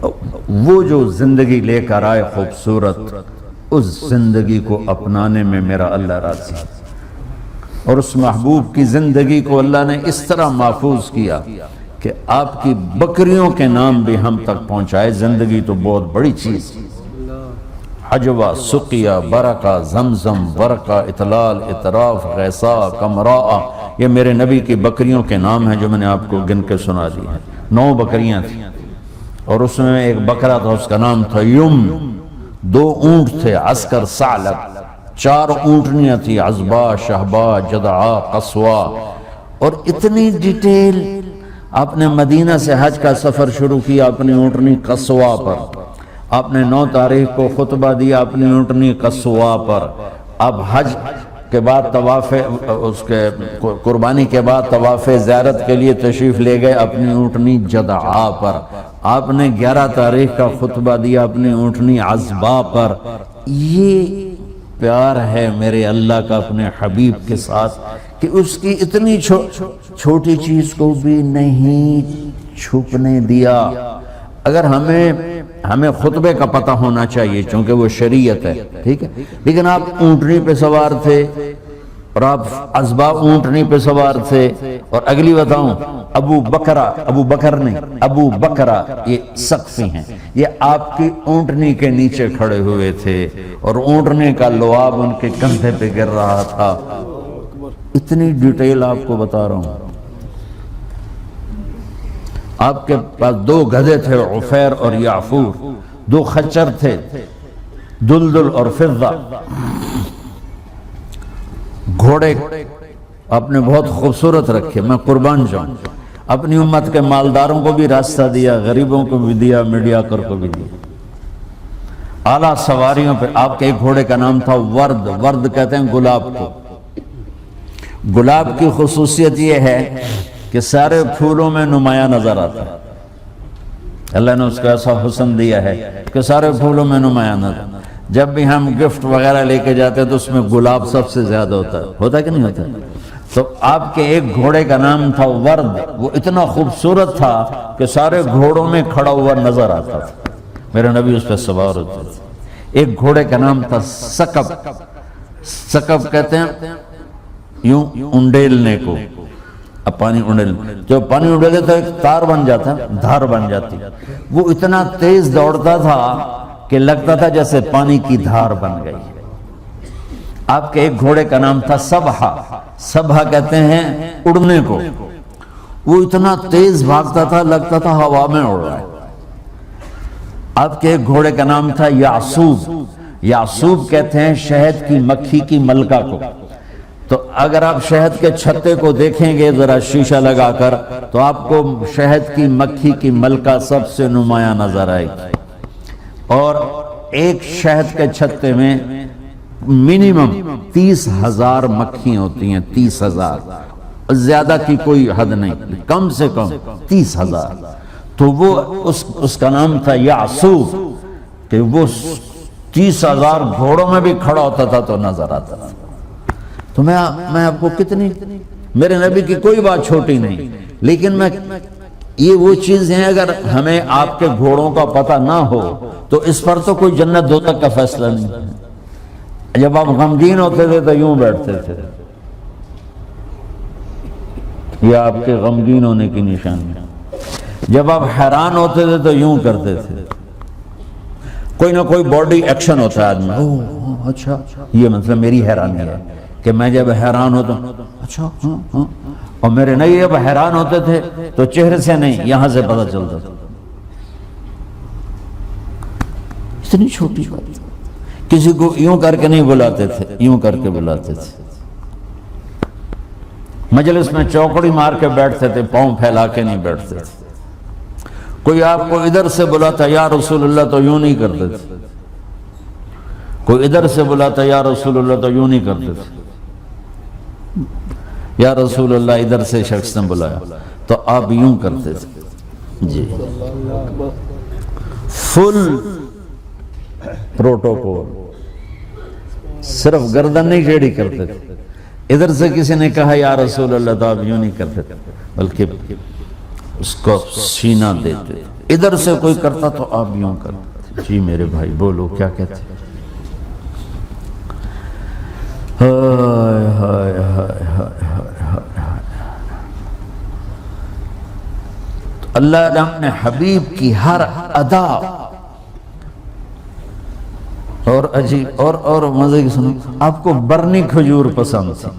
وہ جو زندگی لے کر آئے خوبصورت، اس زندگی کو اپنانے میں میرا اللہ راضی ہے۔ اور اس محبوب کی زندگی کو اللہ نے اس طرح محفوظ کیا کہ آپ کی بکریوں کے نام بھی ہم تک پہنچائے۔ زندگی تو بہت بڑی چیز، حجوہ، سقیہ، برکہ، زمزم، ورقہ، اطلال، اطراف، غیثا، کمراء، یہ میرے نبی کی بکریوں کے نام ہیں جو میں نے آپ کو گن کے سنا دی ہیں۔ 9 بکریاں تھیں، اور اس میں ایک بکرا تھا، اس کا نام تھا یم۔ 2 اونٹ تھے، عسکر، ثعلب۔ 4 اونٹنیاں تھی، عزبا، شہبا، جدعا، قصوا۔ اور اتنی ڈیٹیل، آپ نے مدینہ سے حج کا سفر شروع کیا اپنی اونٹنی قصوا پر، آپ نے 9 تاریخ کو خطبہ دیا اپنی اونٹنی قصوا پر، اب حج کے بعد طواف، اس کے قربانی کے بعد طواف زیارت کے لیے تشریف لے گئے اپنی اونٹنی جدعا پر، آپ نے 11 تاریخ کا خطبہ دیا اپنی اونٹنی عزبا پر۔ یہ پیار ہے میرے اللہ کا اپنے حبیب کے ساتھ کہ اس کی اتنی چھوٹی چیز کو بھی نہیں چھپنے دیا۔ اگر ہمیں خطبے کا پتہ ہونا چاہیے چونکہ وہ شریعت ہے، ٹھیک ہے، لیکن آپ اونٹنی پہ سوار تھے اور آپ عزبا اونٹنی پہ سوار تھے، اور اگلی بتاؤں، ابو بکرا یہ سقفی ہیں، یہ آپ کی اونٹنی کے نیچے کھڑے ہوئے تھے اور اونٹنی کا لعاب ان کے کندھے پہ گر رہا تھا۔ اتنی ڈیٹیل آپ کو بتا رہا ہوں۔ آپ کے پاس 2 گدھے تھے، عفیر اور یعفور، 2 خچر تھے، دلدل اور فضہ۔ گھوڑے آپ نے بہت خوبصورت رکھے، میں قربان جاؤں۔ اپنی امت کے مالداروں کو بھی راستہ دیا، غریبوں کو بھی دیا، میڈیاکر کو بھی دیا۔ اعلیٰ سواریوں پہ آپ کے ایک گھوڑے کا نام تھا ورد، ورد کہتے ہیں گلاب کو۔ گلاب کی خصوصیت یہ ہے کہ سارے پھولوں میں نمایاں نظر آتا ہے، اللہ نے اس کو ایسا حسن دیا ہے کہ سارے پھولوں میں نمایاں نظر۔ جب بھی ہم گفٹ وغیرہ لے کے جاتے ہیں تو اس میں گلاب سب سے زیادہ ہوتا ہے کہ نہیں ہوتا؟ تو آپ کے ایک گھوڑے کا نام تھا ورد، وہ اتنا خوبصورت تھا کہ سارے گھوڑوں میں کھڑا ہوا نظر آتا تھا، میرے نبی اس پہ سوار ہوتے تھے۔ ایک گھوڑے کا نام تھا سکب، سکب کہتے ہیں یوں انڈیلنے کو، اب پانی انڈیل، جو پانی انڈیلے تو ایک تار بن جاتا، دھار بن جاتی، وہ اتنا تیز دوڑتا تھا کہ لگتا تھا جیسے پانی کی دھار بن گئی۔ آپ کے ایک گھوڑے کا نام تھا سبحہ، سبحہ کہتے ہیں اڑنے کو، وہ اتنا تیز بھاگتا تھا لگتا تھا ہوا میں اڑ رہا ہے۔ آپ کے ایک گھوڑے کا نام تھا یعصوب، یعصوب کہتے ہیں شہد کی مکھی کی ملکہ کو۔ تو اگر آپ شہد کے چھتے کو دیکھیں گے ذرا شیشہ لگا کر تو آپ کو شہد کی مکھی کی ملکہ سب سے نمایاں نظر آئے گی، اور ایک شہد کے چھتے میں منیمم 30,000 مکھیاں ہوتی ہیں، 30,000، زیادہ کی کوئی حد نہیں، کم سے کم 30,000۔ تو وہ اس کا نام تھا یعصوب، کہ وہ 30,000 گھوڑوں میں بھی کھڑا ہوتا تھا تو نظر آتا تھا۔ تو میں آپ کو کتنی، میرے نبی کی کوئی بات چھوٹی نہیں، لیکن یہ وہ چیز ہیں اگر ہمیں آپ کے گھوڑوں کا پتہ نہ ہو تو اس پر تو کوئی جنت دوزخ کا فیصلہ نہیں ہے۔ جب آپ غمگین ہوتے تھے تو یوں بیٹھتے تھے، یہ آپ کے غمگین ہونے کی نشانی ہے۔ جب آپ حیران ہوتے تھے تو یوں کرتے تھے، کوئی نہ کوئی باڈی ایکشن ہوتا ہے آدمی، اوہ اچھا یہ مطلب میری حیرانی ہے کہ میں جب حیران ہوتا ہوں اچھا ہاں، اور میرے نبی جب حیران ہوتے تھے تو چہرے سے نہیں یہاں سے پتہ چلتا تھا۔ اتنی چھوٹی بات، کسی کو یوں کر کے نہیں بلاتے تھے، یوں کر کے بلاتے تھے۔ مجلس میں چوکڑی مار کے بیٹھتے تھے، پاؤں پھیلا کے نہیں بیٹھتے تھے۔ کوئی آپ کو ادھر سے بلاتا یا رسول اللہ تو یوں نہیں کرتے تھے، کوئی ادھر سے بلاتا یا رسول اللہ تو یوں نہیں کرتے تھے۔ یا رسول اللہ ادھر سے شخص نے بلایا تو آپ یوں کرتے تھے، جی فل پروٹوکول، صرف گردن نہیں ٹیڑھی کرتے تھے۔ ادھر سے کسی نے کہا یا رسول اللہ تو آپ یوں نہیں کرتے تھے، بلکہ اس کو سینہ دیتے تھے، ادھر سے کوئی کرتا تو آپ یوں کرتے. جی میرے بھائی بولو کیا کہتے ہیں. ہائے ہائے ہائے ہائے ہائے. اللہ نے اپنے حبیب کی ہر ادا اور عجیب اور مزے کی سنو. آپ کو برنی کھجور پسند تھی،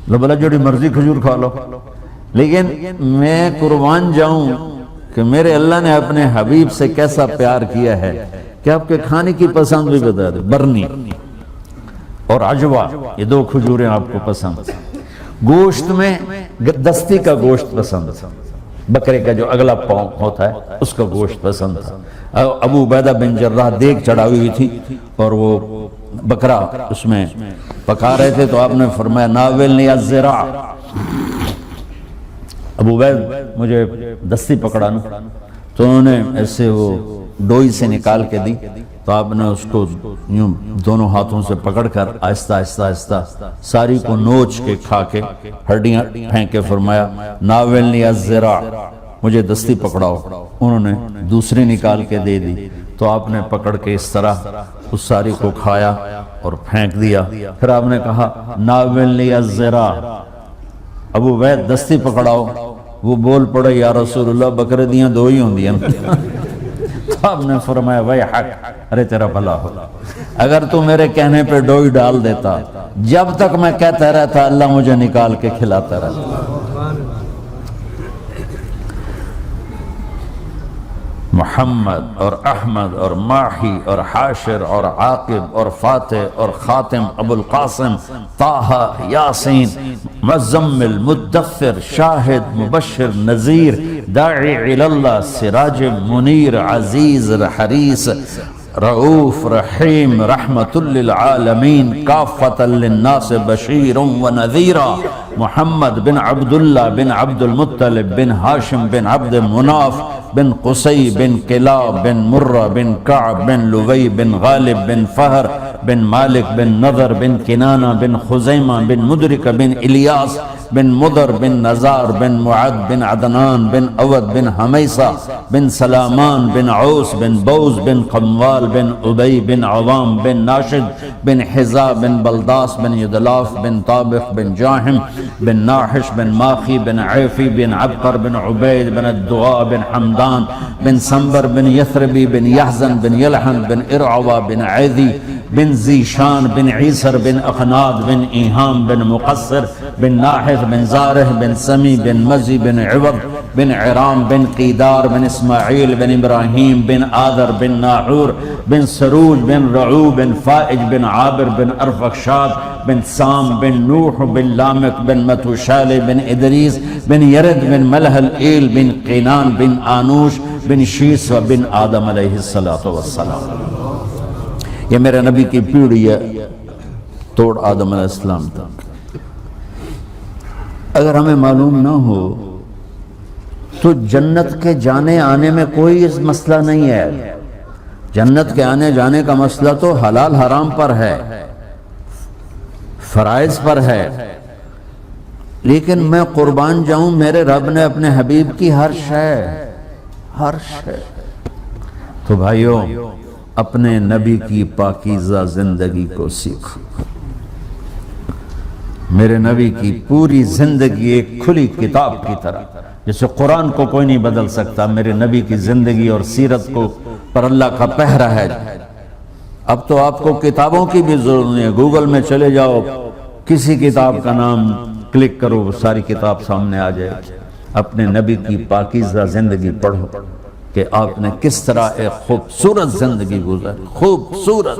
لو بلا جوڑی مرضی کھجور کھا لو، لیکن میں قربان جاؤں کہ میرے اللہ نے اپنے حبیب سے کیسا پیار کیا ہے کہ آپ کے کھانے کی پسند بھی بتا دے. برنی اور عجوہ، یہ دو کھجوریں آپ کو پسند تھی. گوشت میں دستی کا گوشت پسند تھا، بکرے کا جو اگلا پاؤں ہوتا ہے اس کا گوشت پسند تھا. ابو عبیدہ بن جراح دیگ چڑھائی ہوئی تھی اور وہ بکرا اس میں پکا رہے تھے تو آپ نے فرمایا ناولنی الذراع. ابو عبید مجھے دستی پکڑانا، تو انہوں نے ایسے وہ ڈوئی سے نکال کے دی تو آپ نے اس کو یوں دونوں ہاتھوں سے پکڑ کر آہستہ آہستہ آہستہ ساری کو نوچ کے کھا کے ہڈیاں پھینک کے فرمایا ناولنی الذراع، مجھے دستی پکڑاؤ. انہوں نے دوسری نکال کے دے دی تو آپ نے پکڑ کے اس طرح اس ساری کو کھایا اور پھینک دیا. پھر آپ نے کہا ناولنی الذراع، ابو عبید دستی پکڑاؤ. وہ بول پڑے یا رسول اللہ بکرے دیاں دو ہی ہوں دیاں. تو آپ نے فرمایا وہی حق، ارے تیرا بھلا ہو، اگر تو میرے کہنے پہ ڈوئی ڈال دیتا، جب تک میں کہتا رہتا اللہ مجھے نکال کے کھلاتا رہتا. محمد اور احمد اور ماہی اور حاشر اور عاقب اور فاتح اور خاتم، ابو القاسم، طٰہٰ، یاسین، مزمل، مدثر، شاہد، مبشر، نذیر، داعی الی اللہ، سراج منیر، عزیز، حریص، رؤوف، رحیم، رحمت للعالمین، کافۃ للناس، بشیر و نذیرا. محمد بن عبداللہ بن عبد المطلب بن ہاشم بن عبد مناف بن قصی بن کلاب بن مرہ بن کعب بن لوی بن غالب بن فہر بن مالک بن نضر بن کنانہ بن خزیمہ بن مدرکہ بن الیاس بن مضر بن نزار بن معد بن عدنان بن اود بن حمیسہ بن سلامان بن عوس بن بوز بن قموال بن ابی بن عوام بن ناشد بن حذا بن بلداس بن یدلاف بن طابق بن جاہم بن ناحش بن ماخی بن عیفی بن عبقر بن عبید بن الدغاء بن حمدان بن سنبر بن یثربی بن یحزن بن یلحن بن ارعوہ بن عیدی بن زیشان بن عیسر بن اخناد بن ایہام بن مقصر بن ناحث بن زارح بن سمی بن مزی بن عوض بن عرام بن قیدار بن اسماعیل بن ابراہیم بن آدر بن ناحور بن سروج بن رعو بن فائج بن عابر بن ارفخشاد بن سام بن نوح بن لامک بن متوشال بن ادریس بن یرد بن ملح الایل بن قینان بن آنوش بن شیس و بن آدم علیہ السلام. یہ میرے نبی کی پیڑھی ہے توڑ آدم علیہ السلام تک. اگر ہمیں معلوم نہ ہو تو جنت کے جانے آنے میں کوئی اس مسئلہ نہیں ہے. جنت کے آنے جانے کا مسئلہ تو حلال حرام پر ہے، فرائض پر ہے. لیکن میں قربان جاؤں میرے رب نے اپنے حبیب کی ہر شے. تو بھائیوں اپنے نبی کی پاکیزہ زندگی کو سیکھو. میرے نبی کی پوری زندگی ایک کھلی کتاب کی طرح، جیسے قرآن کو کوئی نہیں بدل سکتا، میرے نبی کی زندگی اور سیرت کو پر اللہ کا پہرا ہے. اب تو آپ کو کتابوں کی بھی ضرورت نہیں ہے، گوگل میں چلے جاؤ، کسی کتاب کا نام کلک کرو، وہ ساری کتاب سامنے آ جائے. اپنے نبی کی پاکیزہ زندگی پڑھو کہ آپ نے کس طرح ایک خوبصورت زندگی گزاری. خوبصورت.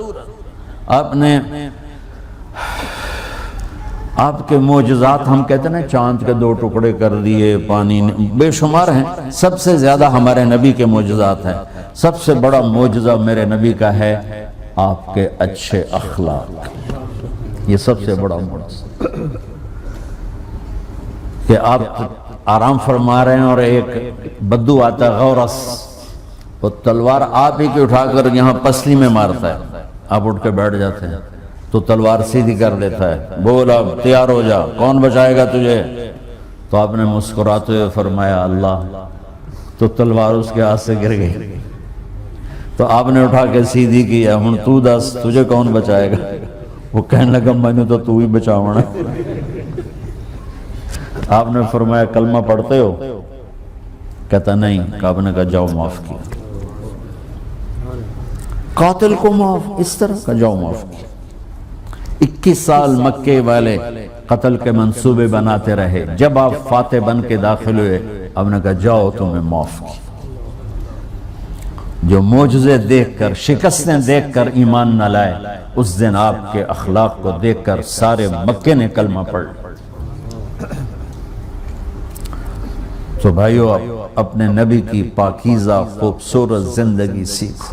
آپ کے معجزات، ہم کہتے ہیں نا چاند کے 2 ٹکڑے کر دیے، پانی بے شمار ہیں. سب سے زیادہ ہمارے نبی کے معجزات ہیں. سب سے بڑا معجزہ میرے نبی کا ہے آپ کے اچھے اخلاق. یہ سب سے بڑا معجزہ کہ آپ آرام فرما رہے ہیں اور ایک بدو آتا ہے غورس، وہ تلوار آپ ہی کی اٹھا کر یہاں پسلی میں مارتا ہے. آپ اٹھ کے بیٹھ جاتے ہیں تو تلوار سیدھی کر دیتا ہے. بول اب تیار ہو جا، کون بچائے گا تجھے؟ تو آپ نے مسکراتے ہوئے فرمایا اللہ تو تلوار اس کے ہاتھ سے گر گئی. تو آپ نے اٹھا کے سیدھی کیا, ہن تو دس تجھے کون بچائے گا؟ وہ کہنے لگا میں نے تو ہی بچاونا. آپ نے فرمایا کلمہ پڑھتے ہو؟ کہتا نہیں. آپ نے کہا جاؤ معاف کیا. قاتل کو معاف, اس طرح کا جاؤ معاف کیا. 21 سال مکے والے قتل کے منصوبے بناتے رہے. جب آپ فاتح بن کے داخل ہوئے, آپ نے کہا جاؤ تمہیں معاف کیا. جو معجزے دیکھ کر, شکستیں دیکھ کر ایمان نہ لائے, اس دن آپ کے اخلاق کو دیکھ کر سارے مکے نے کلمہ پڑھ. تو بھائیو, اپنے نبی کی پاکیزہ خوبصورت زندگی سیکھو.